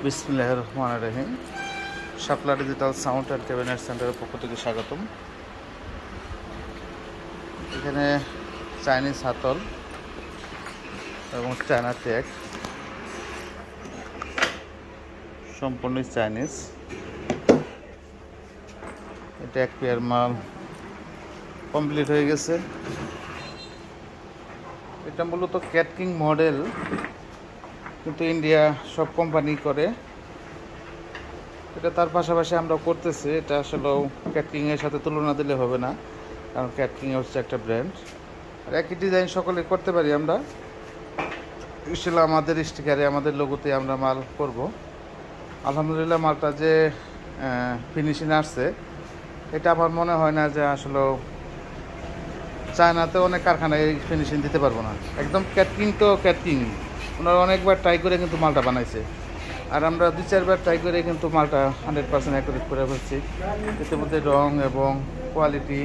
বিসমিল্লাহির রহমানির রহিম। শাপলা digital sound and cabinet সেন্টারের পক্ষ থেকে স্বাগতম। এখানে চাইনিজ হাতল এবং চায়না ট্যাগ, সম্পূর্ণ চাইনিজ। এটা এক পেয়ার মাল কমপ্লিট হয়ে গেছে। এটা মূলত ক্যাটকিং মডেল, কিন্তু ইন্ডিয়া সব কোম্পানি করে এটা। তার পাশাপাশি আমরা করতেছি। এটা আসলেও ক্যাটকিংয়ের সাথে তুলনা দিলে হবে না, কারণ ক্যাটকিং হচ্ছে একটা ব্র্যান্ড। আর একই ডিজাইন সকলে করতে পারি আমরা। আসলে আমাদের স্টিকারে, আমাদের লোগোতে আমরা মাল করব। আলহামদুলিল্লাহ, মালটা যে ফিনিশিং আসছে, এটা আমার মনে হয় না যে আসলেও চায়নাতে অনেক কারখানায় এই ফিনিশিং দিতে পারবো না। একদম ক্যাটকিং তো ক্যাটকিং, ওনারা অনেকবার ট্রাই করে কিন্তু মালটা বানাইছে। আর আমরা 2-4 বার ট্রাই করে কিন্তু মালটা 100% অ্যাকুরেট করে ফেলছি। এর মধ্যে রং এবং কোয়ালিটি,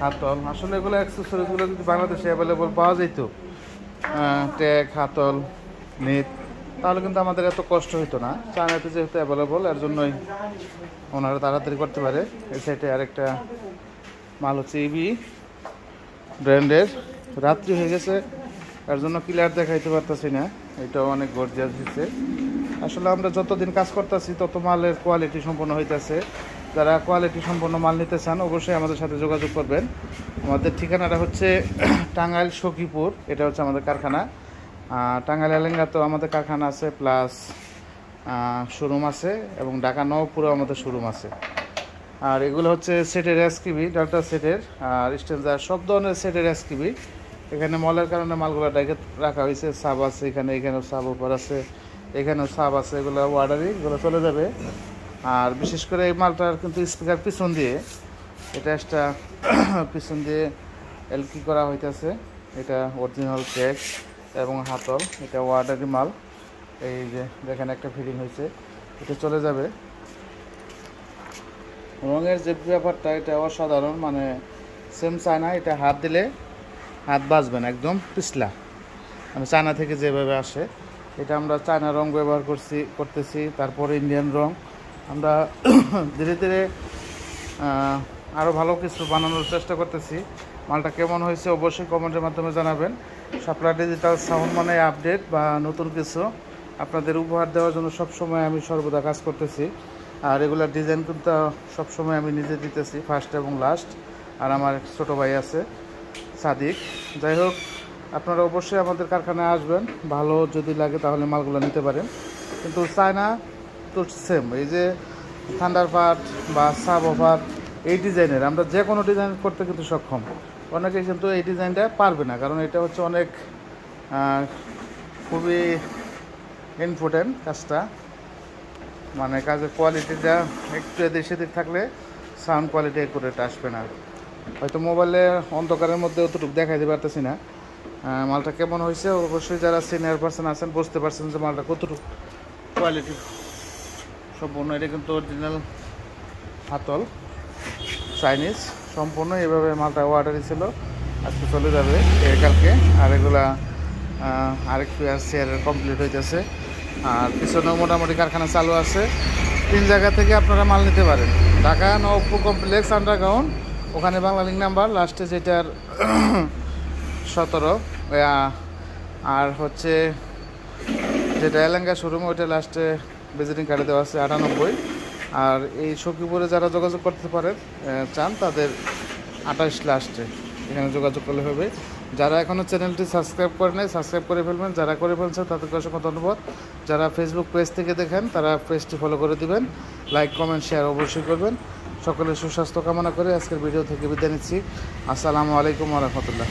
হাতল, আসলে এগুলো অ্যাক্সেসরিজগুলো যদি বাংলাদেশে অ্যাভেলেবল পাওয়া যেত, ট্যাগ, হাতল, নেট, তাহলে কিন্তু আমাদের এত কষ্ট হতো না। চায়নাতে যেহেতু অ্যাভেলেবল, এর জন্যই ওনারা তাড়াতাড়ি করতে পারে। এই সাইডে আরেকটা মাল হচ্ছে ইবি ব্র্যান্ডের। রাত্রি হয়ে গেছে, তার জন্য ক্লিয়ার দেখাইতে পারতেছি না। এটাও অনেক গর্জিয়াস হচ্ছে। আসলে আমরা যতদিন কাজ করতেছি তত মালের কোয়ালিটি সম্পন্ন হইতেছে। যারা কোয়ালিটি সম্পন্ন মাল নিতে চান অবশ্যই আমাদের সাথে যোগাযোগ করবেন। আমাদের ঠিকানাটা হচ্ছে টাঙ্গাইল সখীপুর, এটা হচ্ছে আমাদের কারখানা। টাঙ্গাইল এলেঙ্গাতেও আমাদের কারখানা আছে, প্লাস শোরুম আছে, এবং ঢাকা নবপুরেও আমাদের শোরুম আছে। আর এগুলো হচ্ছে সেটের এসকিবি, ডাটা সেটের আর স্টেঞ্জার, সব ধরনের সেটের এসকিবি। এখানে মলের কারণে মালগুলো ডাইকে রাখা হয়েছে। সাব আছে এখানেও সাব উপর আছে, এখানেও সাব আছে। এগুলো ওয়ার্ডারি, এগুলো চলে যাবে। আর বিশেষ করে এই মালটার কিন্তু স্পিকার পিছন দিয়ে, এটা একটা পিছন দিয়ে এলকি করা হইতেছে। এটা অরিজিনাল ট্যাগ এবং হাতল, এটা ওয়ার্ডারি মাল। এই যে দেখেন একটা ফিটিং হয়েছে, এটা চলে যাবে। রঙের যে ব্যাপারটা, এটা অসাধারণ, মানে সেম চায়না। এটা হাত দিলে হাত বাজবে না, একদম পিছলা, মানে চায়না থেকে যেভাবে আসে। এটা আমরা চায়না রং ব্যবহার করতেছি, তারপরে ইন্ডিয়ান রং। আমরা ধীরে ধীরে আরও ভালো কিছু বানানোর চেষ্টা করতেছি। মালটা কেমন হয়েছে অবশ্যই কমেন্টের মাধ্যমে জানাবেন। শাপলা ডিজিটাল সাউন্ড মানে আপডেট বা নতুন কিছু আপনাদের উপহার দেওয়ার জন্য সবসময় আমি সর্বদা কাজ করতেছি। আর রেগুলার ডিজাইন কিন্তু সবসময় আমি নিজে দিতেছি, ফার্স্ট এবং লাস্ট। আর আমার ছোটো ভাই আছে সাদিক। যাই হোক, আপনারা অবশ্যই আমাদের কারখানায় আসবেন। ভালো যদি লাগে তাহলে মালগুলো নিতে পারেন। কিন্তু চায়না তো সেম, এই যে থান্ডারবার্ড বা সাব ওভার, এই ডিজাইনের আমরা যে কোনো ডিজাইন করতে কিন্তু সক্ষম। অনেকে কিন্তু এই ডিজাইনটা পারবে না, কারণ এটা হচ্ছে অনেক খুবই ইম্পর্টেন্ট কাজটা। মানে কাজের কোয়ালিটিটা একটু এদিক সেদিক থাকলে সাউন্ড কোয়ালিটি অ্যাকুরেট আসবে না। হয়তো মোবাইলে অন্ধকারের মধ্যে অতটুকু দেখাইতে পারতেছি না মালটা কেমন হয়েছে। অবশ্যই যারা সিনিয়র পার্সন আছেন বুঝতে পারছেন যে মালটা কতটুকু কোয়ালিটি সম্পূর্ণ। এটা কিন্তু অরিজিনাল হাতল, চাইনিজ সম্পূর্ণ। এভাবে মালটা অর্ডারই ছিল, আজকে চলে যাবে কালকে। আর এগুলা আরেক পেয়ার শেয়ারের কমপ্লিট হইতেছে। আর পিছনেও মোটামুটি কারখানা চালু আছে। 3 জায়গা থেকে আপনারা মাল নিতে পারেন। ঢাকা নবপুর কমপ্লেক্স আন্ডারগ্রাউন্ড, ওখানে বাংলা লিঙ্ক নাম্বার লাস্টে যেটার 17, আর হচ্ছে যেটা এলেঙ্গা শোরুম ওইটা লাস্টে ভিজিটিং কার্ডে দেওয়া আছে 98। আর এই সখীপুরে যারা যোগাযোগ করতে পারেন চান, তাদের 28 লাস্টে এখানে যোগাযোগ করলে হবে। যারা এখনও চ্যানেলটি সাবস্ক্রাইব করে নেয় সাবস্ক্রাইব করে ফেলবেন। যারা করে ফেলছে তাদেরকে অসংখ্য ধন্যবাদ। যারা ফেসবুক পেজ থেকে দেখেন তারা পেজটি ফলো করে দিবেন, লাইক কমেন্ট শেয়ার অবশ্যই করবেন। সকলের সুস্বাস্থ্য কামনা করে আজকের ভিডিও থেকে বিদায় নিচ্ছি। আসসালামু আলাইকুম ওয়া রাহমাতুল্লাহ।